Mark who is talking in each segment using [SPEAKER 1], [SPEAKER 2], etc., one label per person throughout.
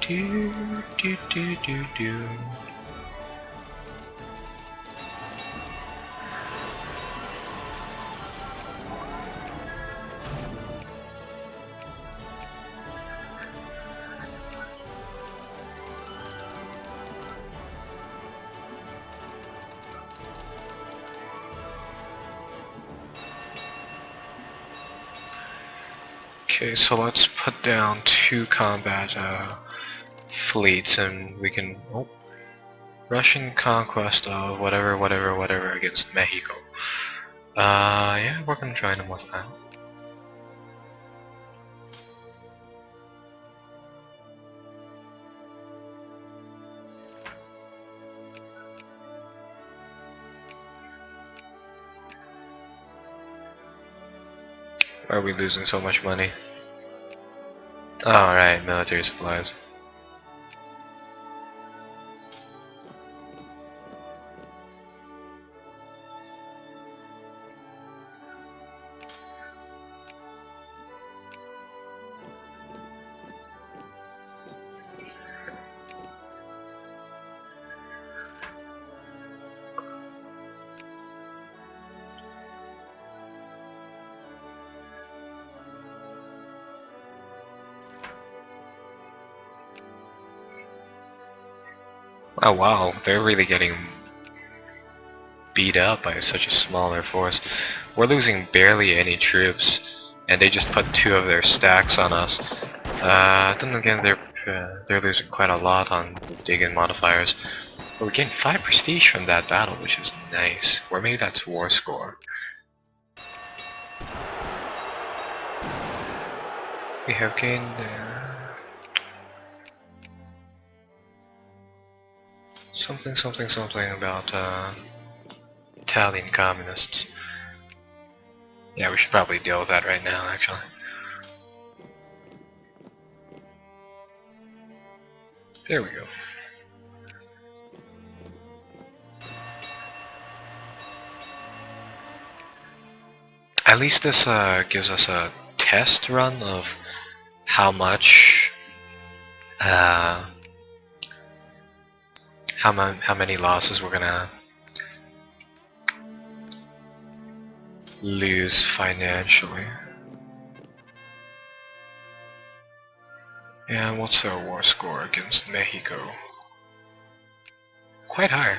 [SPEAKER 1] Do, do, do, do, do. Okay, so let's put down 2 combat fleets and we can... Oh, Russian conquest of whatever against Mexico. Yeah, we're gonna join them with that. Why are we losing so much money? Alright, military supplies. Oh wow, they're really getting beat up by such a smaller force. We're losing barely any troops, and they just put 2 of their stacks on us. Then again, they're losing quite a lot on the dig-in modifiers. But we're getting 5 prestige from that battle, which is nice. Or maybe that's war score. We have gained something about Italian communists. Yeah, we should probably deal with that right now, actually. There we go. At least this gives us a test run of how much, how many losses we're gonna lose financially. And what's our war score against Mexico? Quite high.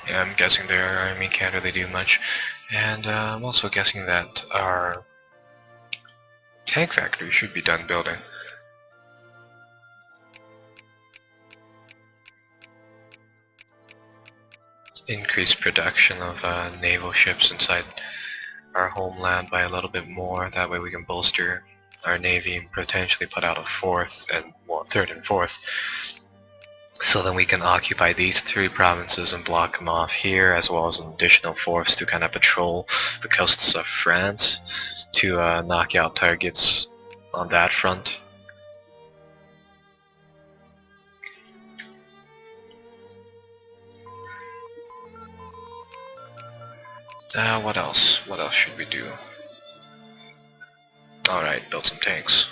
[SPEAKER 1] Yeah, I'm guessing their army can't really do much. And I'm also guessing that our tank factory should be done building. Increase production of naval ships inside our homeland by a little bit more. That way we can bolster our navy and potentially put out a third and fourth. So then we can occupy these 3 provinces and block them off here, as well as an additional force to kind of patrol the coasts of France to knock out targets on that front. What else? What else should we do? Alright, build some tanks.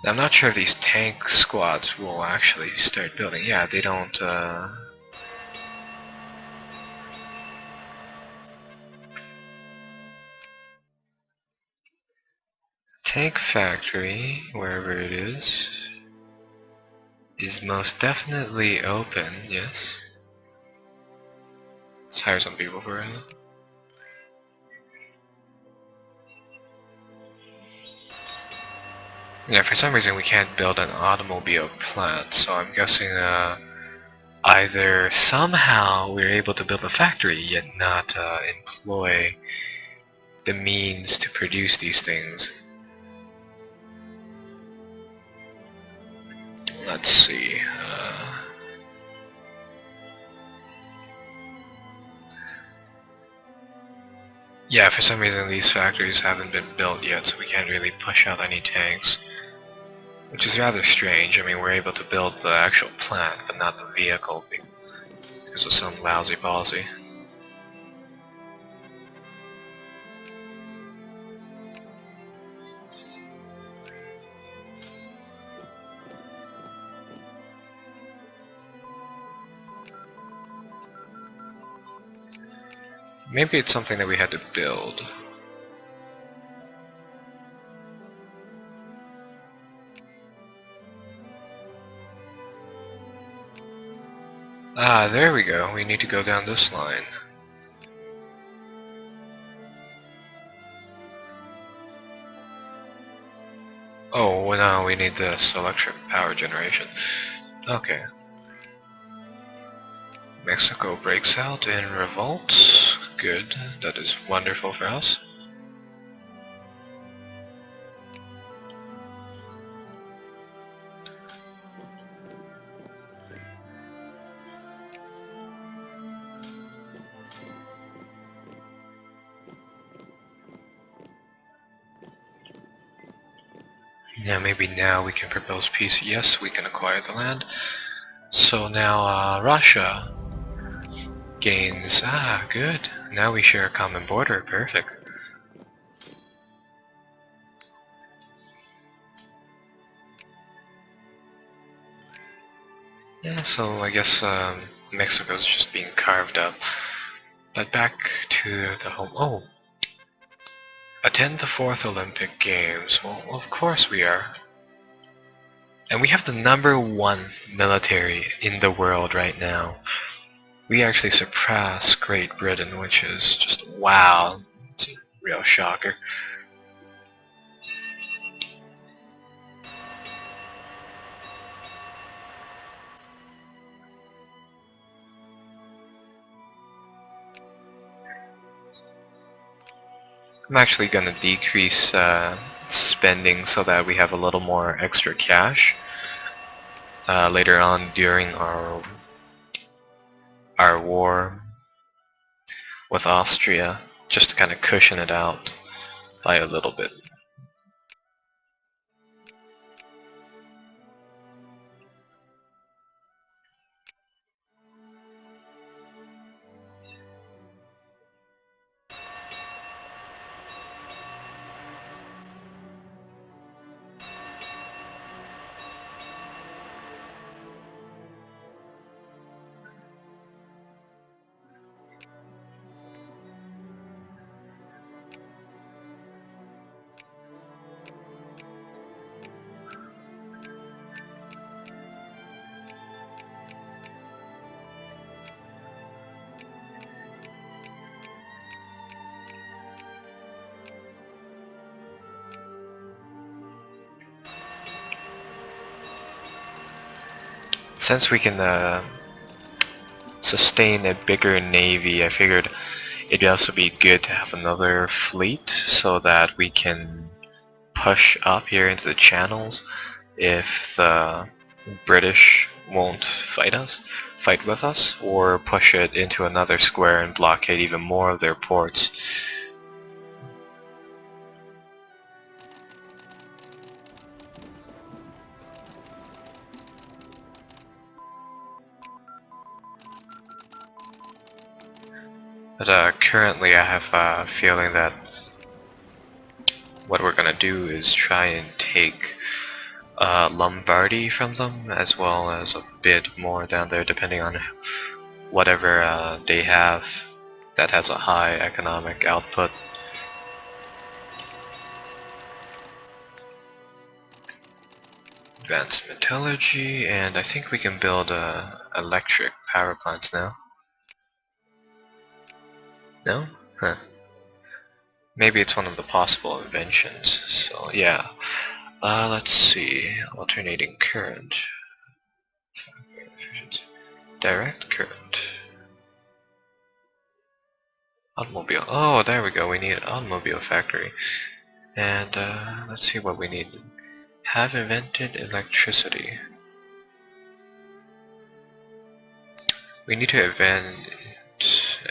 [SPEAKER 1] I'm not sure if these tank squads will actually start building. Yeah, they don't, Tank factory, wherever it is most definitely open, yes. Let's hire some people for it. Yeah, for some reason we can't build an automobile plant, so I'm guessing either somehow we're able to build a factory yet not employ the means to produce these things. Let's see. Yeah, for some reason these factories haven't been built yet, so we can't really push out any tanks. Which is rather strange. I mean, we're able to build the actual plant, but not the vehicle because of some lousy policy. Maybe it's something that we had to build. Ah, there we go. We need to go down this line. Oh, well, now we need this electric power generation. Okay. Mexico breaks out in revolt. Good. That is wonderful for us. Yeah, maybe now we can propose peace. Yes, we can acquire the land. So now Russia gains... Ah, good. Now we share a common border. Perfect. Yeah, so I guess Mexico's just being carved up. But back to the home... Oh! Attend the 4th Olympic Games. Well, of course we are. And we have the #1 military in the world right now. We actually surpass Great Britain, which is just wow. It's a real shocker. I'm actually going to decrease spending so that we have a little more extra cash later on during our war with Austria, just to kind of cushion it out by a little bit. Since we can sustain a bigger navy, I figured it'd also be good to have another fleet so that we can push up here into the channels if the British won't fight with us, or push it into another square and blockade even more of their ports. But currently I have a feeling that what we're gonna do is try and take Lombardy from them, as well as a bit more down there, depending on whatever they have that has a high economic output. Advanced metallurgy, and I think we can build electric power plants now. No? Huh. Maybe it's one of the possible inventions, so yeah. Let's see. Alternating current. Direct current. Automobile. Oh, there we go. We need an automobile factory. And let's see what we need. Have invented electricity. We need to invent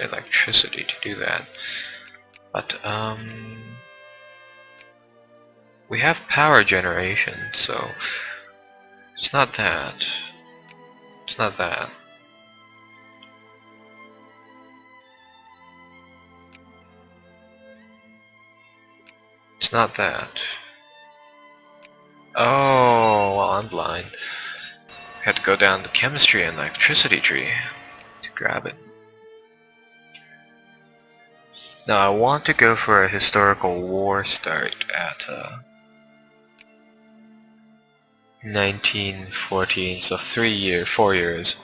[SPEAKER 1] electricity to do that. But we have power generation, so it's not that. It's not that. It's not that. Oh, well, I'm blind. I had to go down the chemistry and electricity tree to grab it. Now I want to go for a historical war start at 1914, so 4 years.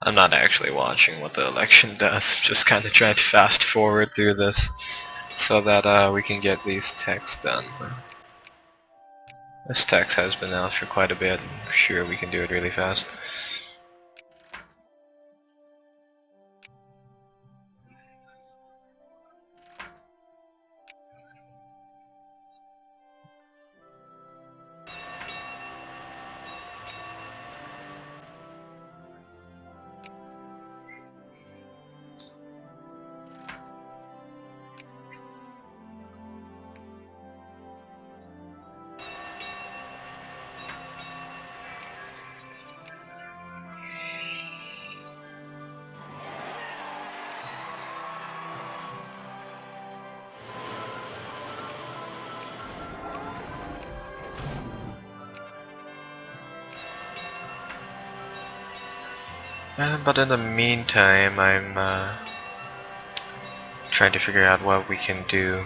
[SPEAKER 1] I'm not actually watching what the election does, I'm just kind of trying to fast forward through this so that we can get these texts done. This text has been out for quite a bit, I'm sure we can do it really fast. But in the meantime, I'm trying to figure out what we can do.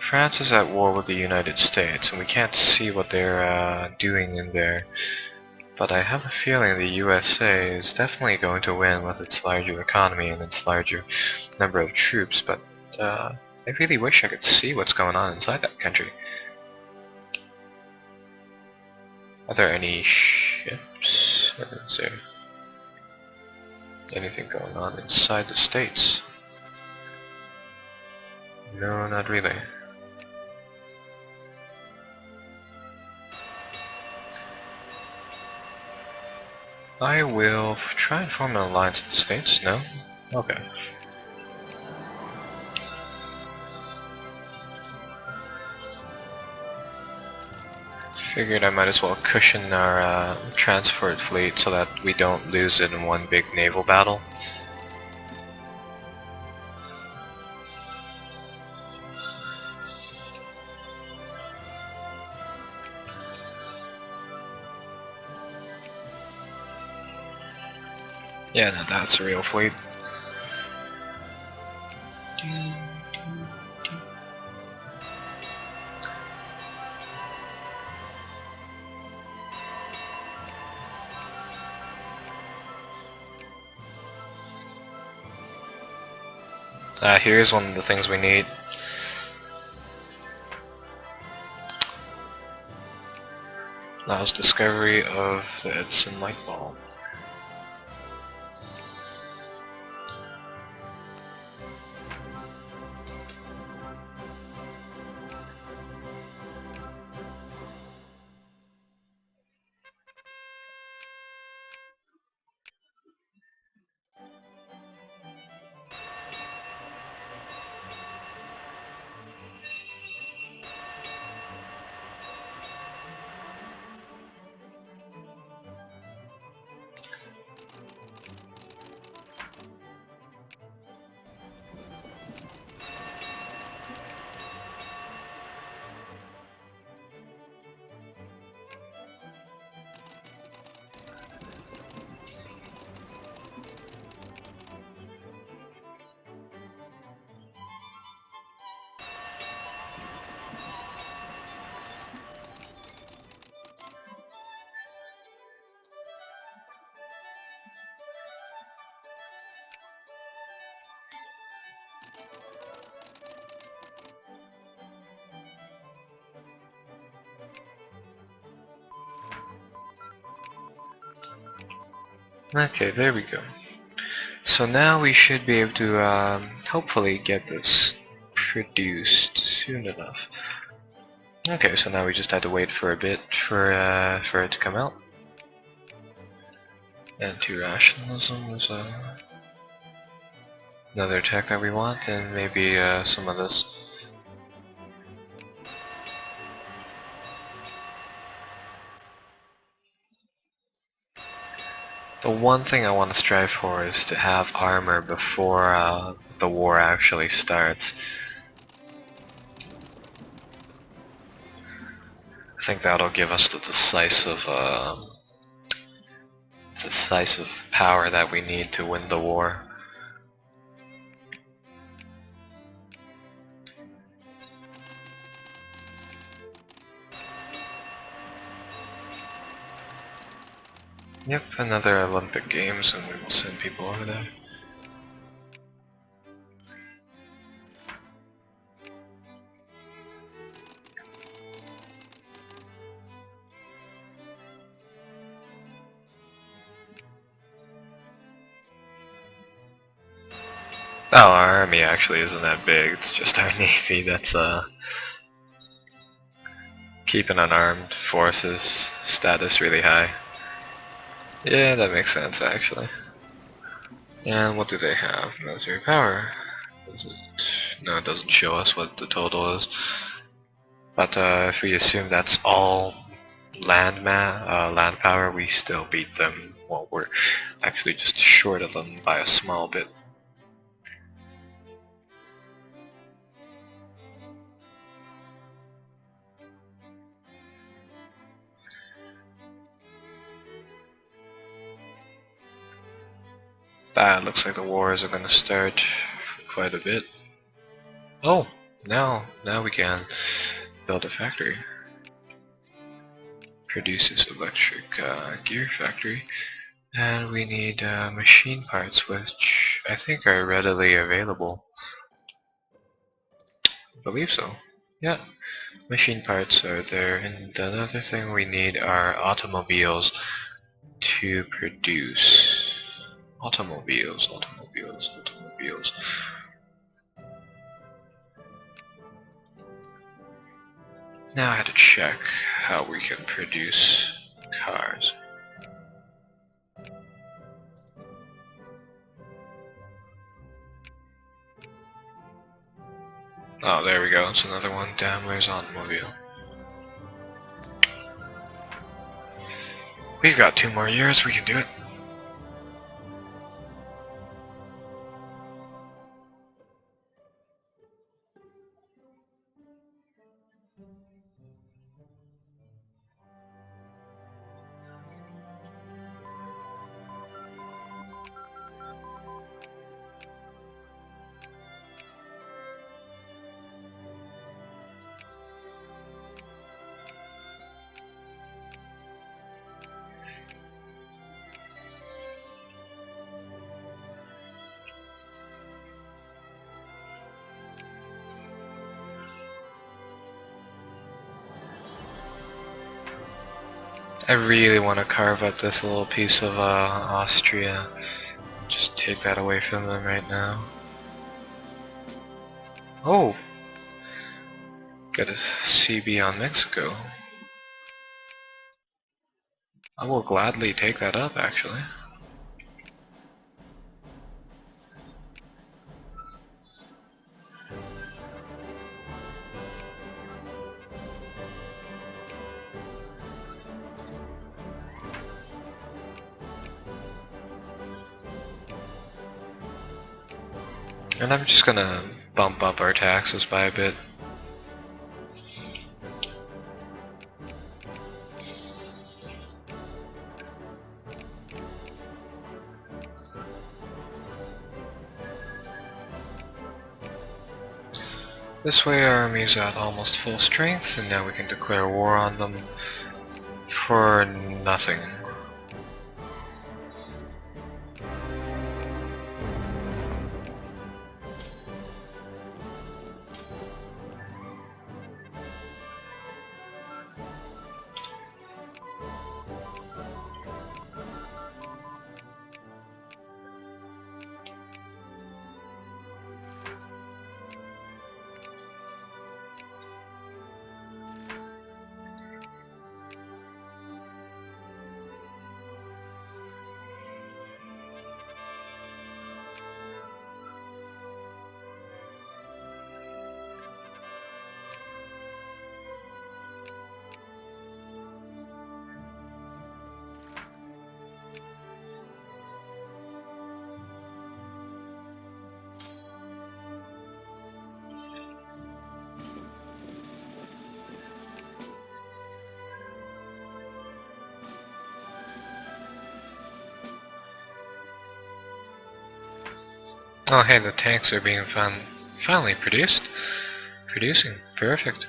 [SPEAKER 1] France is at war with the United States, and we can't see what they're doing in there. But I have a feeling the USA is definitely going to win with its larger economy and its larger number of troops, but I really wish I could see what's going on inside that country. Are there any ships? Or is there anything going on inside the States? No, not really. I will try and form an alliance with the States. No? Okay. Figured I might as well cushion our transport fleet so that we don't lose it in one big naval battle. Yeah, no, that's a real fleet. Here's one of the things we need. Allows discovery of the Edison light bulb. Okay, there we go. So now we should be able to hopefully get this produced soon enough. Okay, so now we just had to wait for a bit for it to come out. Anti-rationalism is another tech that we want, and maybe some of this. The one thing I want to strive for is to have armor before the war actually starts. I think that'll give us the decisive power that we need to win the war. Yep, another Olympic Games, and we will send people over there. Oh, our army actually isn't that big, it's just our navy that's keeping an armed forces status really high. Yeah, that makes sense actually. And what do they have? Military power. No, it doesn't show us what the total is. But if we assume that's all land power, we still beat them. Well, we're actually just short of them by a small bit. Looks like the wars are going to start quite a bit. Oh, now we can build a factory. Produces electric gear factory. And we need machine parts, which I think are readily available. I believe so. Yeah, machine parts are there. And another thing we need are automobiles to produce. Automobiles. Now I had to check how we can produce cars. Oh, there we go. It's another one. Damn, where's automobile? We've got 2 more years. We can do it. I really want to carve up this little piece of Austria. Just take that away from them right now. Oh! Get a CB on Mexico. I will gladly take that up, actually. And I'm just gonna bump up our taxes by a bit. This way our army's at almost full strength, and now we can declare war on them for nothing. Oh hey, the tanks are being finally produced. Producing. Perfect.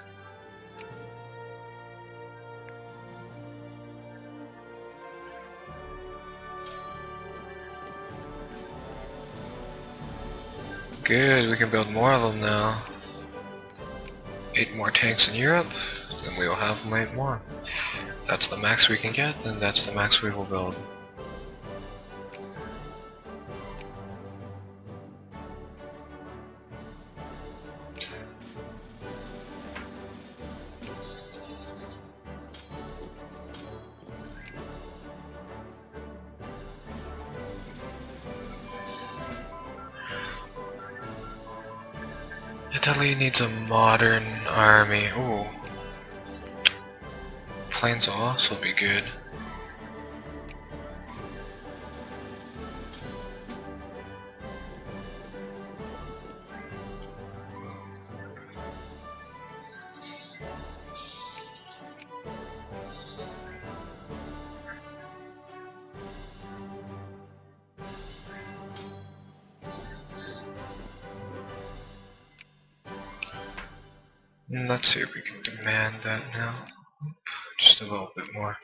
[SPEAKER 1] Good, we can build more of them now. 8 more tanks in Europe, and we will have 8 more. That's the max we can get, and that's the max we will build. Italy needs a modern army. Ooh. Planes will also be good. Let's see if we can demand that now. Just a little bit more.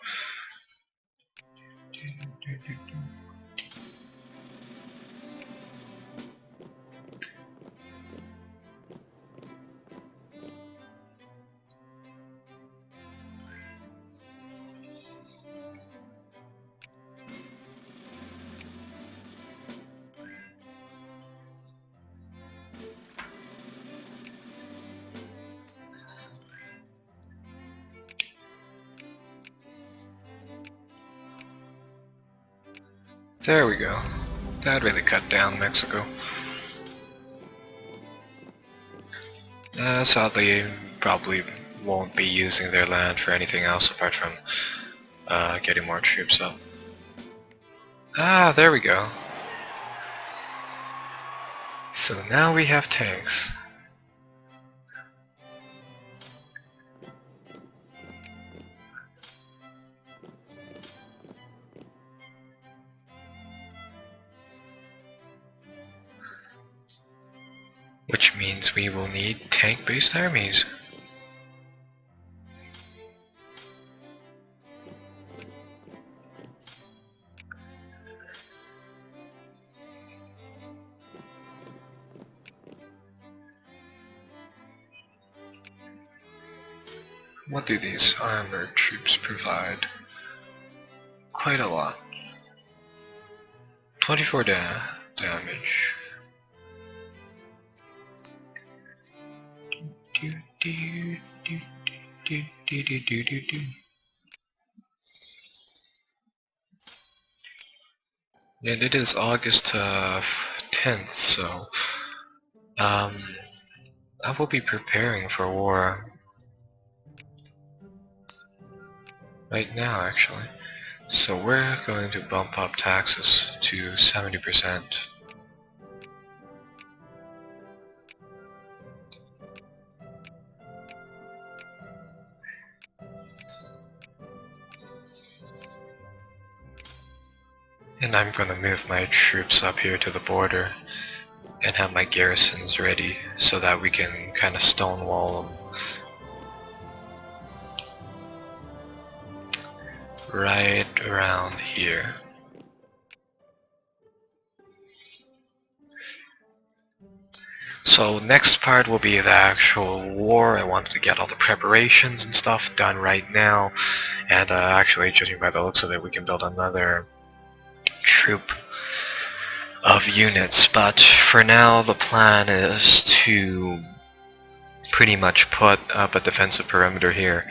[SPEAKER 1] There we go. That really cut down Mexico. Sadly, probably won't be using their land for anything else apart from getting more troops up. Ah, there we go. So now we have tanks. Which means we will need tank-based armies. What do these armored troops provide? Quite a lot. 24 damage. And it is August 10th, so I will be preparing for war right now, actually. So we're going to bump up taxes to 70%. And I'm gonna move my troops up here to the border and have my garrisons ready so that we can kind of stonewall them. Right around here. So next part will be the actual war. I wanted to get all the preparations and stuff done right now, and actually, judging by the looks of it, we can build another troop of units. But for now, the plan is to pretty much put up a defensive perimeter here,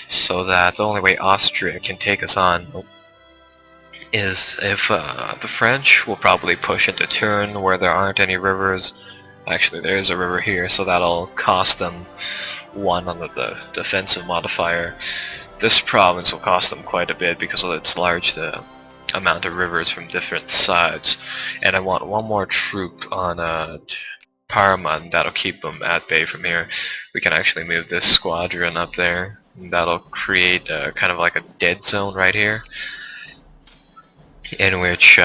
[SPEAKER 1] so that the only way Austria can take us on is if the French will probably push into Turin where there aren't any rivers. Actually, there is a river here, so that'll cost them 1 on the defensive modifier. This province will cost them quite a bit because of its large amount of rivers from different sides. And I want 1 more troop on Parma, and that'll keep them at bay from here. We can actually move this squadron up there, and that'll create kind of like a dead zone right here, in which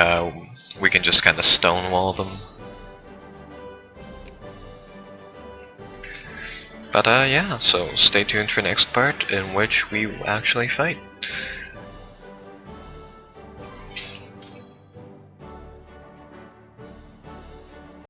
[SPEAKER 1] we can just kind of stonewall them. But yeah, so stay tuned for next part in which we actually fight.